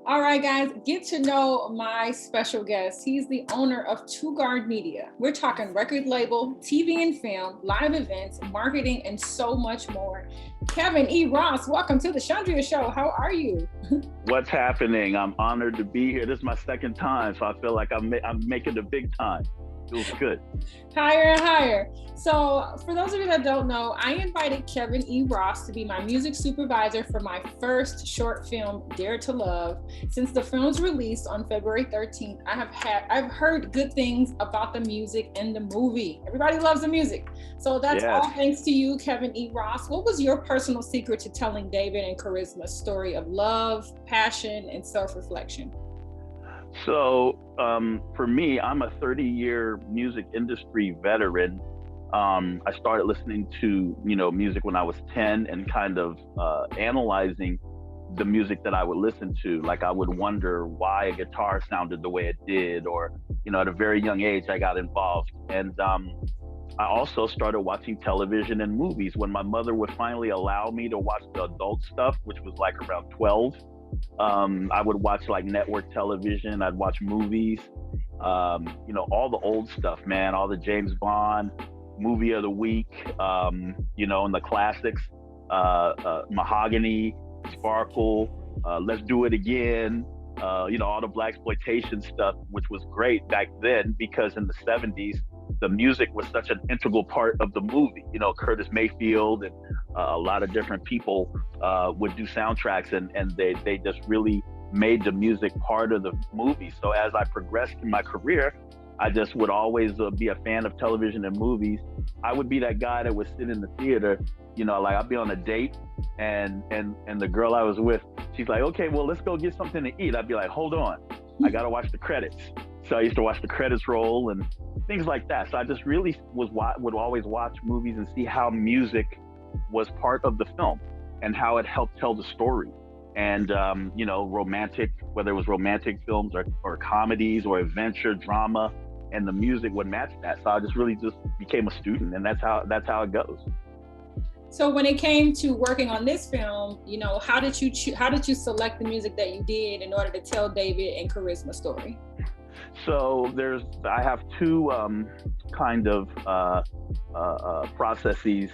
All right, guys, get to know my special guest. He's the owner of Two Guard Media. We're talking record label, TV and film, live events, marketing, and so much more. Kevin E. Ross, welcome to the Chundria Show. How are you? What's happening? I'm honored to be here. This is my second time, so I feel like I'm making the big time. Feels good. Higher and higher. So for those of you that don't know, I invited Kevin E. Ross to be my music supervisor for my first short film, Dare to Love. Since the film's released on February 13th, I've heard good things about the music and the movie. Everybody loves the music. So that's all thanks to you, Kevin E. Ross. What was your personal secret to telling David and Charisma's story of love, passion, and self-reflection? So for me, I'm a 30-year music industry veteran. I started listening to, music when I was 10 and kind of analyzing the music that I would listen to. Like I would wonder why a guitar sounded the way it did, or, at a very young age, I got involved. And I also started watching television and movies when my mother would finally allow me to watch the adult stuff, which was like around 12. I would watch like network television. I'd watch movies, all the old stuff, man, all the James Bond, movie of the week, and the classics, Mahogany, Sparkle, Let's Do It Again, all the blaxploitation stuff, which was great back then because in the 70s, the music was such an integral part of the movie. Curtis Mayfield and a lot of different people would do soundtracks, and they just really made the music part of the movie. So as I progressed in my career, I just would always be a fan of television and movies. I would be that guy that would sit in the theater, like I'd be on a date and the girl I was with, she's like, okay, well, let's go get something to eat. I'd be like, hold on, I gotta watch the credits. So I used to watch the credits roll and things like that. So I just really would always watch movies and see how music was part of the film and how it helped tell the story. And, romantic, whether it was romantic films or comedies or adventure, drama, and the music would match that. So I just really just became a student, and that's how it goes. So when it came to working on this film, how did you select the music that you did in order to tell David and Charisma's story? So I have two kind of processes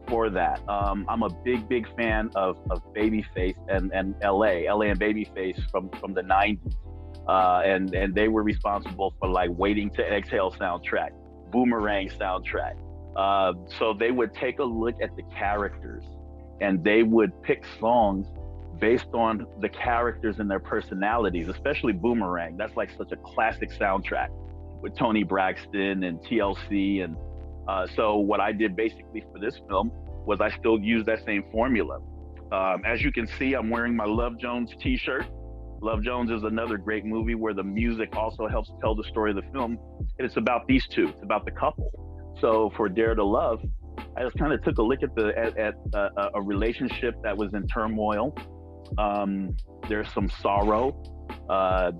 for that. I'm a big fan of Babyface and LA and Babyface from the 90s. And they were responsible for like Waiting to Exhale soundtrack, Boomerang soundtrack. So they would take a look at the characters and they would pick songs based on the characters and their personalities, especially Boomerang. That's like such a classic soundtrack with Toni Braxton and TLC. And so what I did basically for this film was I still used that same formula. As you can see, I'm wearing my Love Jones t-shirt. Love Jones is another great movie where the music also helps tell the story of the film. And it's about these two, it's about the couple. So for Dare to Love, I just kind of took a look at a relationship that was in turmoil. There's some sorrow,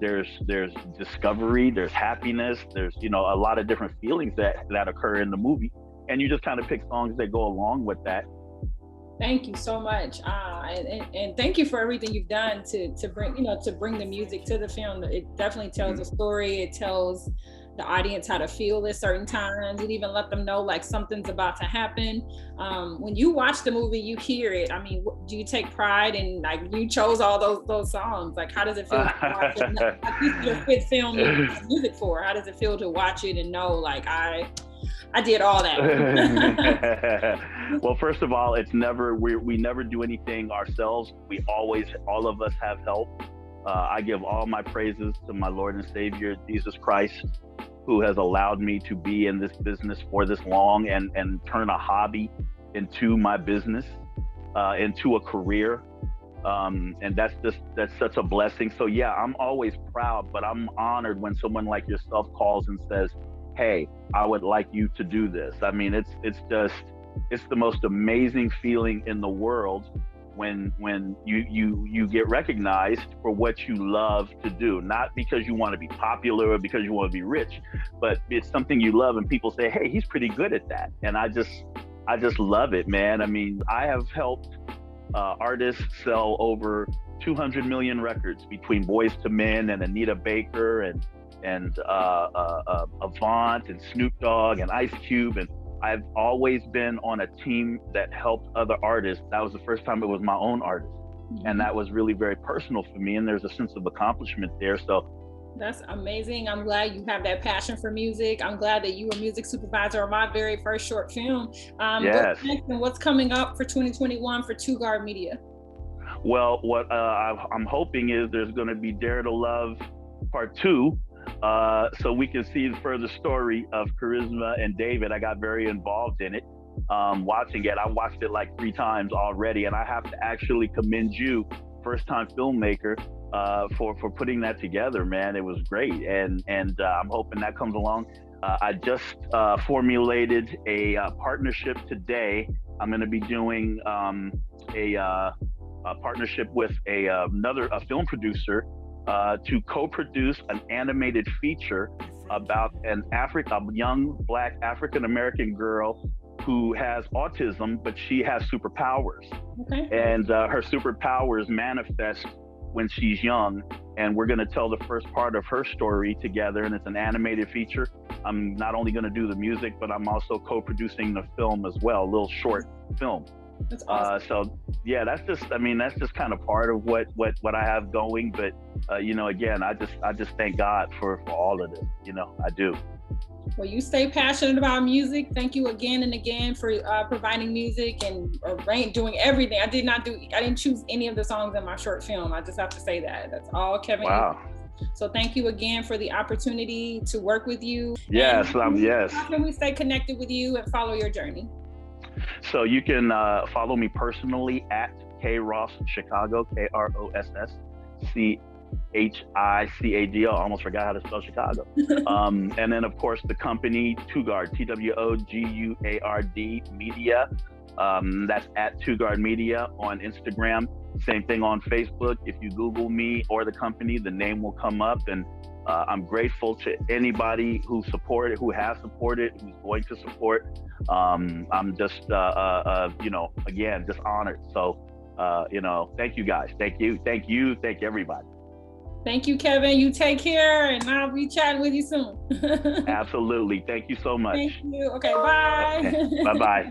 there's discovery, there's happiness, there's a lot of different feelings that occur in the movie, and you just kind of pick songs that go along with that. Thank you so much, and thank you for everything you've done to bring the music to the film. It definitely tells a story. It tells the audience how to feel at certain times. It even let them know like something's about to happen. When you watch the movie, you hear it. I mean, do you take pride in like you chose all those songs? Like, how does it feel to watch it? Like, this is your fifth film music for. How does it feel to watch it and know like I did all that? Well, first of all, it's never we never do anything ourselves. All of us have help. I give all my praises to my Lord and Savior, Jesus Christ, who has allowed me to be in this business for this long and turn a hobby into my business, into a career. And that's such a blessing. So yeah, I'm always proud, but I'm honored when someone like yourself calls and says, hey, I would like you to do this. I mean, it's the most amazing feeling in the world when you get recognized for what you love to do, not because you want to be popular or because you want to be rich, but it's something you love and people say, hey, he's pretty good at that. And I just love it, man. I mean, I have helped artists sell over 200 million records between Boys to Men and Anita Baker and Avant and Snoop Dogg and Ice Cube. And I've always been on a team that helped other artists. That was the first time it was my own artist. And that was really very personal for me. And there's a sense of accomplishment there. So that's amazing. I'm glad you have that passion for music. I'm glad that you were music supervisor on my very first short film. Yes. And what's coming up for 2021 for Two Guard Media? Well, what I'm hoping is there's going to be Dare to Love Part 2. So we can see the further story of Charisma and David. I got very involved in it. Watching it, I watched it like 3 times already, and I have to actually commend you, first-time filmmaker, for putting that together, man. It was great, and I'm hoping that comes along. I just formulated a partnership today. I'm going to be doing a partnership with another film producer to co-produce an animated feature about a young Black African-American girl who has autism, but she has superpowers. Okay. And her superpowers manifest when she's young. And we're going to tell the first part of her story together. And it's an animated feature. I'm not only going to do the music, but I'm also co-producing the film as well, a little short film. That's awesome. So yeah, that's just kind of part of what I have going. But again, I just thank God for all of this. I do. Well, you stay passionate about music. Thank you again and again for providing music and doing everything. I didn't choose any of the songs in my short film. I just have to say that. That's all Kevin. Wow. So thank you again for the opportunity to work with you. Yes, yes. How can we stay connected with you and follow your journey? So you can follow me personally at KRoss Chicago, KRossChicag. I almost forgot how to spell Chicago. And then, of course, the company Two Guard, TWOGUARD Media. That's at Two Guard Media on Instagram. Same thing on Facebook. If you Google me or the company, the name will come up. And I'm grateful to anybody who supported, who has supported, who's going to support. I'm just, again, just honored. So, thank you guys. Thank you. Thank everybody. Thank you, Kevin. You take care, and I'll be chatting with you soon. Absolutely. Thank you so much. Thank you. Okay, bye. Okay. Bye-bye.